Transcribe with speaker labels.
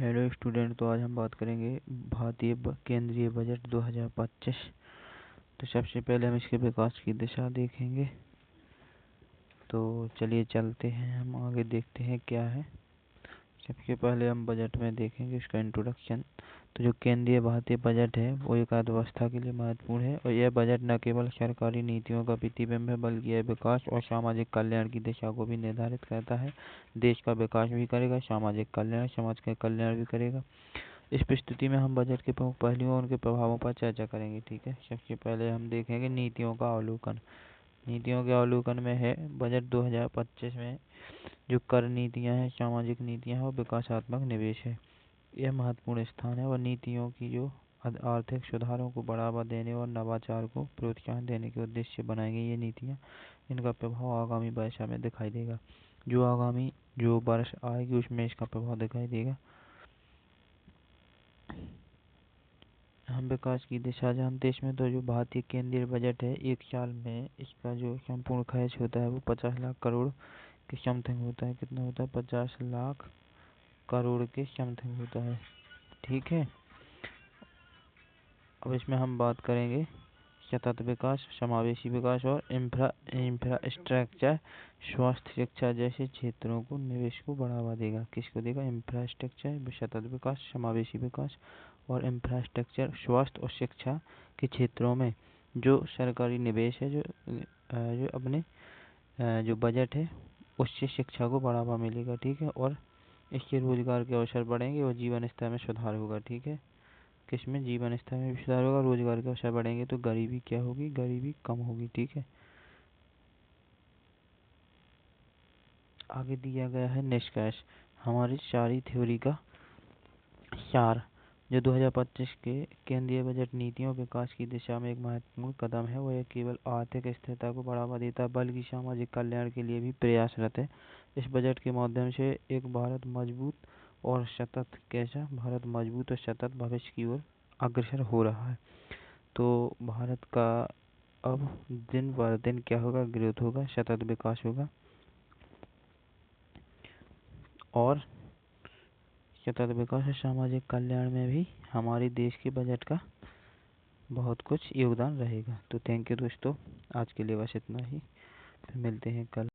Speaker 1: Hello student, तो आज हम बात करेंगे भारतीय केंद्रीय बजट 2025। तो सबसे पहले हम इसके विकास की दिशा देखेंगे। तो चलिए चलते हैं, हम आगे देखते हैं क्या है। सबसे पहले हम बजट में देखेंगे इसका इंट्रोडक्शन। तो जो केंद्रीय भारतीय बजट है वो एक अर्थव्यवस्था के लिए महत्वपूर्ण है, और यह बजट न केवल सरकारी नीतियों का प्रतिबिंब है बल्कि यह विकास और सामाजिक कल्याण की दिशा को भी निर्धारित करता है। देश का विकास भी करेगा, सामाजिक कल्याण, समाज का कल्याण भी करेगा। इस प्रस्तुति में हम बजट के प्रमुख पहलुओं और उनके प्रभावों पर चर्चा करेंगे। ठीक है, सबसे पहले हम देखेंगे नीतियों का अवलोकन। नीतियों के अवलोकन में है बजट 2025 में जो कर नीतियां हैं, सामाजिक नीतियां हैं और विकासात्मक निवेश है, यह महत्वपूर्ण स्थान है। और नीतियों की जो आर्थिक सुधारों को बढ़ावा देने और नवाचार को प्रोत्साहन देने के उद्देश्य से बनाई गई ये नीतियाँ, इनका प्रभाव आगामी वर्ष में दिखाई देगा। जो वर्ष आएगी उसमें इसका प्रभाव दिखाई देगा। हम विकास की दिशा जानते हैं इसमें। तो जो भारतीय केंद्रीय बजट है, एक साल में इसका जो संपूर्ण खर्च होता है वो 50 लाख करोड़ के समथिंग होता है। कितना होता है? 50 लाख करोड़ के समथिंग होता है। ठीक है, अब इसमें हम बात करेंगे सतत विकास, समावेशी विकास और इंफ्रास्ट्रक्चर, स्वास्थ्य, शिक्षा जैसे क्षेत्रों को निवेश को बढ़ावा देगा। किसको देगा? इंफ्रास्ट्रक्चर, सतत विकास, समावेशी विकास और इंफ्रास्ट्रक्चर, स्वास्थ्य और शिक्षा के क्षेत्रों में जो सरकारी निवेश है, जो अपने जो बजट है उससे शिक्षा को बढ़ावा मिलेगा। ठीक है, और इससे रोजगार के अवसर बढ़ेंगे और जीवन स्तर में सुधार होगा। ठीक है, किसमें? जीवन स्तर में भी सुधार होगा, रोजगार के अवसर बढ़ेंगे तो गरीबी क्या होगी? गरीबी कम होगी। ठीक है, आगे दिया गया है निष्कर्ष, हमारी सारी थ्योरी का सार। जो 2025 के केंद्रीय बजट नीतियों विकास की दिशा में एक महत्वपूर्ण कदम है, वह केवल आर्थिक स्थिरता को बढ़ावा देता है बल्कि सामाजिक कल्याण के लिए भी प्रयासरत है। इस बजट के माध्यम से एक भारत मजबूत और सतत, कैसा भारत मजबूत और सतत भविष्य की ओर अग्रसर हो रहा है। तो भारत का अब दिन ब दिन क्या होगा? ग्रोथ होगा, सतत विकास होगा, और सतत विकास और सामाजिक कल्याण में भी हमारे देश के बजट का बहुत कुछ योगदान रहेगा। तो थैंक यू दोस्तों, आज के लिए बस इतना ही। फिर मिलते हैं कल।